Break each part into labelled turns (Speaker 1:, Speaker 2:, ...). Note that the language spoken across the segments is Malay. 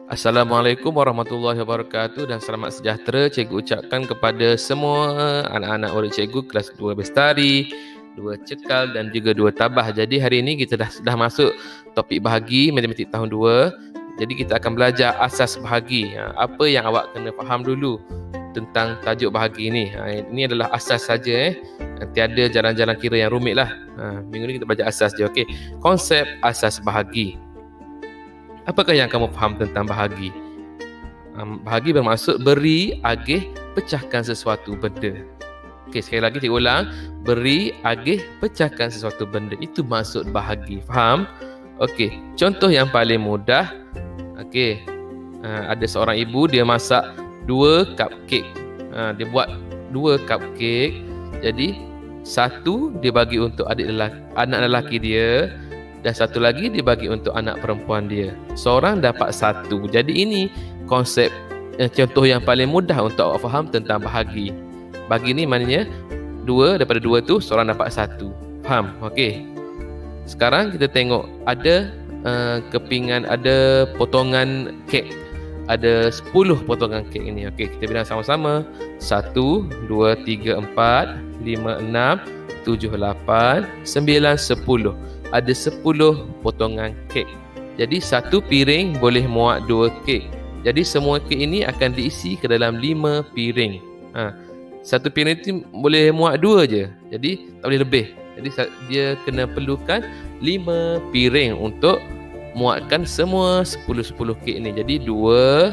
Speaker 1: Assalamualaikum warahmatullahi wabarakatuh dan selamat sejahtera cikgu ucapkan kepada semua anak-anak murid cikgu kelas 2 Bestari, 2 Cekal dan juga 2 Tabah. Jadi hari ini kita dah masuk topik bahagi matematik tahun 2. Jadi kita akan belajar asas bahagi. Apa yang awak kena faham dulu tentang tajuk bahagi ni. Ini adalah asas saja. Tiada jalan-jalan kira yang rumit lah. Minggu ni kita belajar asas je. Okey. Konsep asas bahagi. Apakah yang kamu faham tentang bahagi? Bahagi bermaksud beri, agih, pecahkan sesuatu benda. Okey, sekali lagi cikgu ulang. Beri, agih, pecahkan sesuatu benda. Itu maksud bahagi. Faham? Okey, contoh yang paling mudah. Okey, ada seorang ibu, dia masak 2 cupcake. Dia buat 2 cupcake. Jadi, satu dia bagi untuk anak lelaki dia. Dan satu lagi dia bagi untuk anak perempuan dia. Seorang dapat 1. Jadi ini konsep contoh yang paling mudah untuk awak faham tentang bahagi. Bahagi ni maknanya 2 daripada 2 tu seorang dapat 1. Faham? Okey. Sekarang kita tengok ada kepingan, ada potongan kek. Ada 10 potongan kek ini. Okey, kita bilang sama-sama. 1, 2, 3, 4, 5, 6, 7, 8, 9, 10. Ada 10 potongan kek. Jadi satu piring boleh muat 2 kek. Jadi semua kek ini akan diisi ke dalam 5 piring. Satu piring itu boleh muat 2 je. Jadi tak boleh lebih. Jadi dia kena perlukan 5 piring untuk muatkan semua 10 kek ini. Jadi 2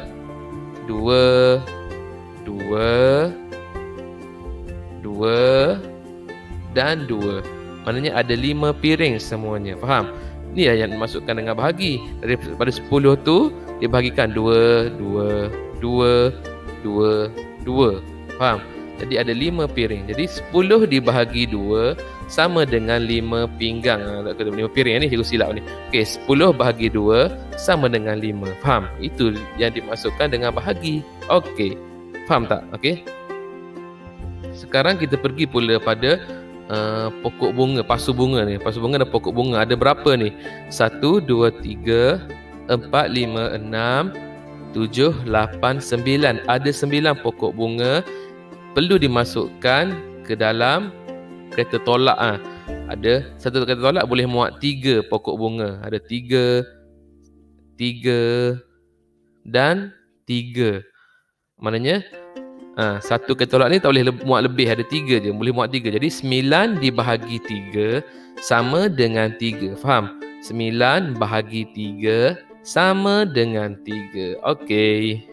Speaker 1: dan 2. Maknanya ada 5 piring semuanya. Faham? Ni yang dimasukkan dengan bahagi. Daripada 10 tu dia bahagikan 2. Faham? Jadi ada 5 piring. Jadi 10 dibahagi 2 sama dengan 5 pinggang. 5 piring ni cikgu silap ni. Okey, 10 bahagi 2 sama dengan 5. Faham? Itu yang dimasukkan dengan bahagi. Okey. Faham tak? Okey. Sekarang kita pergi pula pada pokok bunga, pasu bunga ni. Pasu bunga dan pokok bunga ada berapa ni? 1, 2, 3, 4, 5, 6, 7, 8, 9. Ada 9 pokok bunga perlu dimasukkan ke dalam kereta tolak. Ada satu kereta tolak boleh muat 3 pokok bunga. Ada 3 dan 3. Maknanya satu kereta tolak ni tak boleh muat lebih, ada 3 je, boleh muat 3. Jadi 9 dibahagi 3 sama dengan 3. Faham? 9 bahagi 3 sama dengan 3. Okey.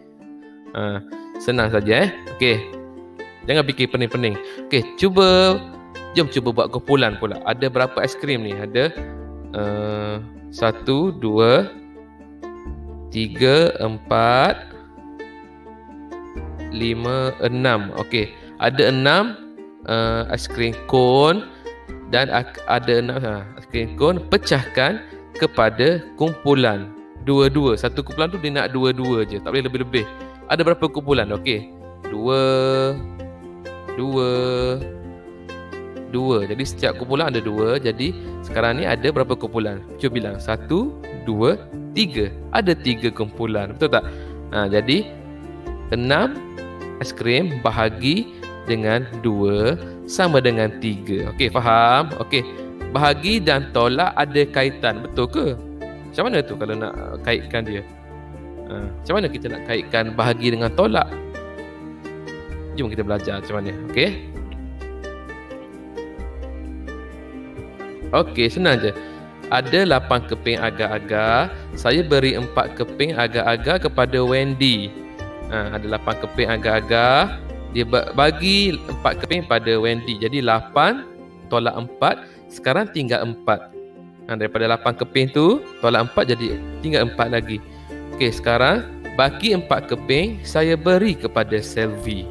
Speaker 1: Senang saja Okey. Jangan fikir pening-pening. Okey, jom cuba buat kumpulan pula. Ada berapa aiskrim ni? Ada 1, 2, 3, 4, 5, 6. Okey, ada 6 aiskrim cone dan ada 6 aiskrim cone. Pecahkan kepada kumpulan 2-2. Satu kumpulan tu dia nak 2-2 je, tak boleh lebih-lebih. Ada berapa kumpulan? Okey, 2. Jadi setiap kumpulan ada 2. Jadi sekarang ni ada berapa kumpulan? Cuba bilang. 1, 2, 3. Ada 3 kumpulan. Betul tak? Jadi 6 aiskrim bahagi dengan 2 sama dengan 3. Okey, faham? Okey. Bahagi dan tolak ada kaitan. Betul ke? Macam mana tu kalau nak kaitkan dia? Macam mana kita nak kaitkan bahagi dengan tolak? Jom kita belajar macam mana. Okey. Okey, senang je. Ada 8 keping agar-agar. Saya beri 4 keping agar-agar kepada Wendy. Ada 8 keping agar-agar. Dia bagi 4 keping pada Wendy. Jadi 8 tolak 4. Sekarang tinggal 4. Daripada 8 keping tu tolak 4 jadi tinggal 4 lagi. Okey, sekarang baki 4 keping saya beri kepada Selvi.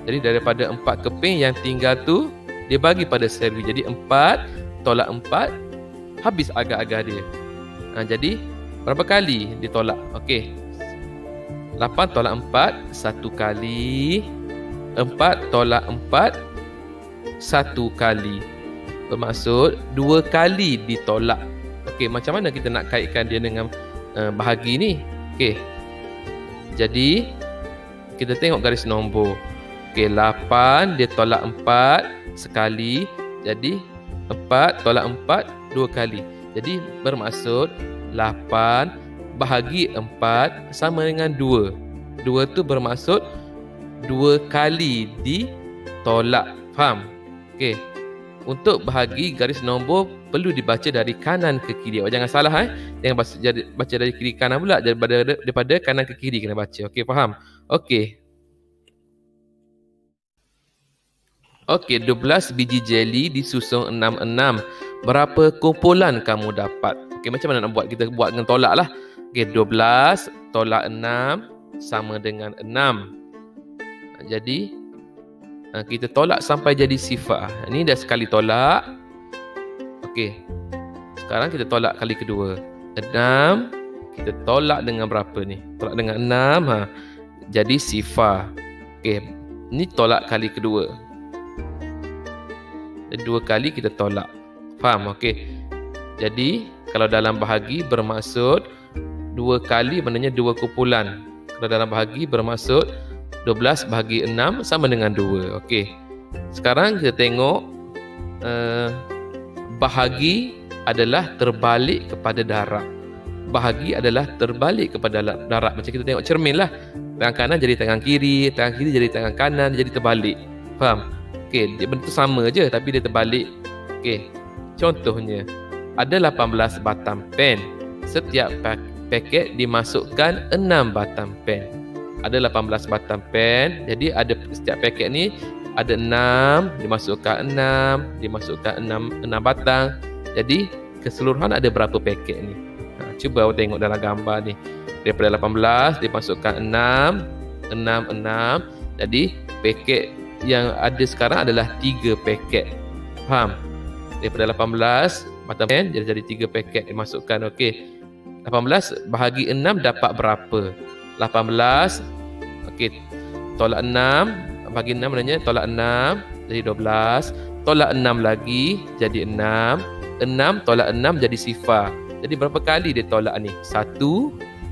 Speaker 1: Jadi daripada 4 keping yang tinggal tu dia bagi pada Selvi. Jadi 4 tolak 4 habis agar-agar dia. Jadi berapa kali ditolak? Okey, 8 tolak 4 1 kali. 4 tolak 4 1 kali. Bermaksud 2 kali ditolak. Okey, macam mana kita nak kaitkan dia dengan bahagi ni? Okey. Jadi kita tengok garis nombor. Okey, 8 dia tolak 4 sekali. Jadi 4 tolak 4 2 kali. Jadi bermaksud 8 bahagi 4 sama dengan 2. 2 tu bermaksud 2 kali ditolak. Faham? Okey. Untuk bahagi garis nombor perlu dibaca dari kanan ke kiri. Awak jangan salah Jangan baca dari kiri kanan pula, daripada kanan ke kiri kena baca. Okey, faham? Okey. Okey, 12 biji jeli disusun 6. Berapa kumpulan kamu dapat? Okey, macam mana nak buat? Kita buat dengan tolak lah. Okey, 12 tolak 6 sama dengan 6. Jadi kita tolak sampai jadi sifar. Ini dah sekali tolak. Okey. Sekarang kita tolak kali kedua. 6. Kita tolak dengan berapa ni? Tolak dengan 6. Jadi sifar. Okey. Ini tolak kali kedua. Dua kali kita tolak. Faham? Okey. Jadi kalau dalam bahagi bermaksud 2 kali, maknanya 2 kumpulan. Kalau dalam bahagi bermaksud 12 bahagi 6 sama dengan 2. Okey. Sekarang kita tengok bahagi adalah terbalik kepada darab. Bahagi adalah terbalik kepada darab. Macam kita tengok cermin lah. Tangan kanan jadi tangan kiri jadi tangan kanan, jadi terbalik. Faham? Okey, dia bentuk sama je tapi dia terbalik. Okey. Contohnya, ada 18 batang pen. Setiap paket dimasukkan 6 batang pen. Ada 18 batang pen. Jadi ada setiap paket ni ada 6, dimasukkan 6 batang. Jadi keseluruhan ada berapa paket ni? Cuba awak tengok dalam gambar ni. Daripada 18 dimasukkan 6. Jadi paket yang ada sekarang adalah 3 paket. Faham? Daripada 18 batang pen jadi 3 paket dimasukkan. Okey. 18 bahagi 6 dapat berapa? 18. Okey. Tolak 6 bagi 6 maknanya tolak 6 jadi 12. Tolak 6 lagi jadi 6. 6 tolak 6 jadi sifar. Jadi berapa kali dia tolak ni? 1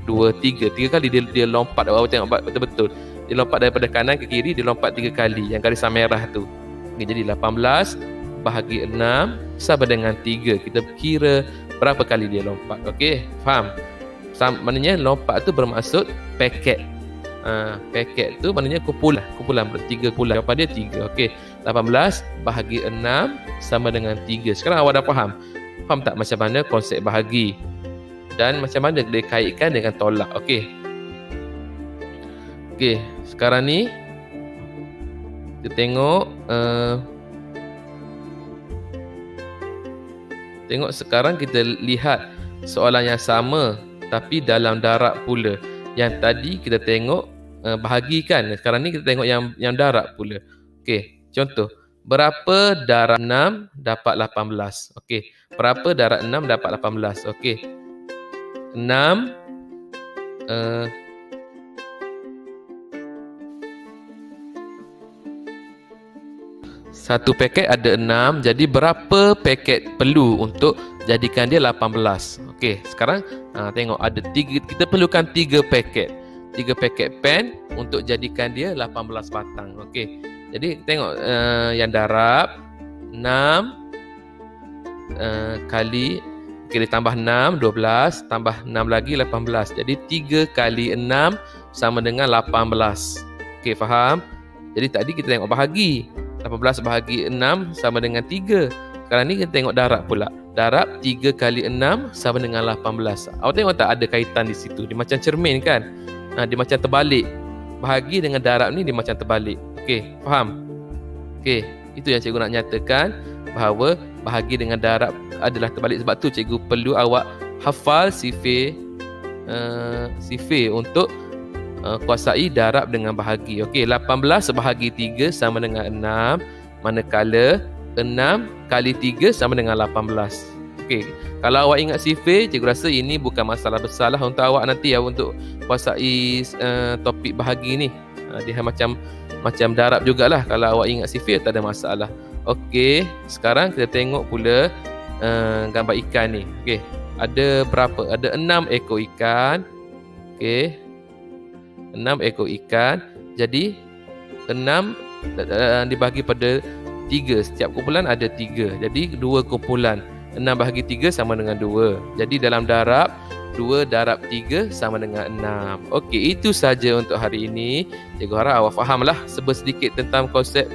Speaker 1: 2 3. 3 kali dia lompat. Awak tengok betul-betul. Dia lompat daripada kanan ke kiri, dia lompat 3 kali yang garisan merah tu. Okay, jadi 18 bahagi 6 sama dengan 3. Kita kira berapa kali dia lompat. Okey, faham? Maknanya lompat tu bermaksud paket. Paket tu maknanya kumpulan bertiga kumpulan. Jawapan dia 3. Okey, 18 bahagi 6 sama dengan 3. Sekarang awak dah faham? Faham tak macam mana konsep bahagi dan macam mana dia kaitkan dengan tolak? Okey. Okey, sekarang ni kita tengok sekarang kita lihat soalan yang sama tapi dalam darab pula. Yang tadi kita tengok bahagikan. Sekarang ni kita tengok yang darab pula. Okey, contoh. Berapa darab 6 dapat 18? Okey, berapa darab 6 dapat 18? Okey. 6 satu paket ada 6. Jadi berapa paket perlu untuk jadikan dia 18? Okey, sekarang tengok ada 3, kita perlukan 3 paket. 3 paket pen untuk jadikan dia 18 batang. Okey. Jadi tengok yang darab 6 kali ditambah 6 12 tambah 6 lagi 18. Jadi 3 kali 6 sama dengan 18. Okey, faham? Jadi tadi kita tengok bahagi. 18 bahagi 6 sama dengan 3. Sekarang ni kita tengok darab pula. Darab 3 kali 6 sama dengan 18. Awak tengok tak ada kaitan di situ? Dia macam cermin kan? Dia macam terbalik. Bahagi dengan darab ni dia macam terbalik. Okey, faham? Okey, itu yang cikgu nak nyatakan bahawa bahagi dengan darab adalah terbalik. Sebab tu cikgu perlu awak hafal sifir untuk kuasai darab dengan bahagi. Okey, 18 bahagi 3 sama dengan 6, manakala 6 kali 3 sama dengan 18. Okey, kalau awak ingat sifir, cikgu rasa ini bukan masalah besar lah untuk awak nanti untuk kuasai topik bahagi ni. Dia macam darab jugalah. Kalau awak ingat sifir tak ada masalah. Okey, sekarang kita tengok pula gambar ikan ni. Okey, ada berapa? Ada 6 ekor ikan. Okey. 6 ekor ikan. Jadi 6 dibahagi pada 3. Setiap kumpulan ada 3. Jadi 2 kumpulan. 6 bahagi 3 sama dengan 2. Jadi dalam darab 2 darab 3 sama dengan 6. Okey, itu saja untuk hari ini. Cikgu harap awak fahamlah sedikit tentang konsep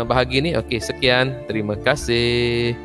Speaker 1: bahagi ni. Okey, sekian. Terima kasih.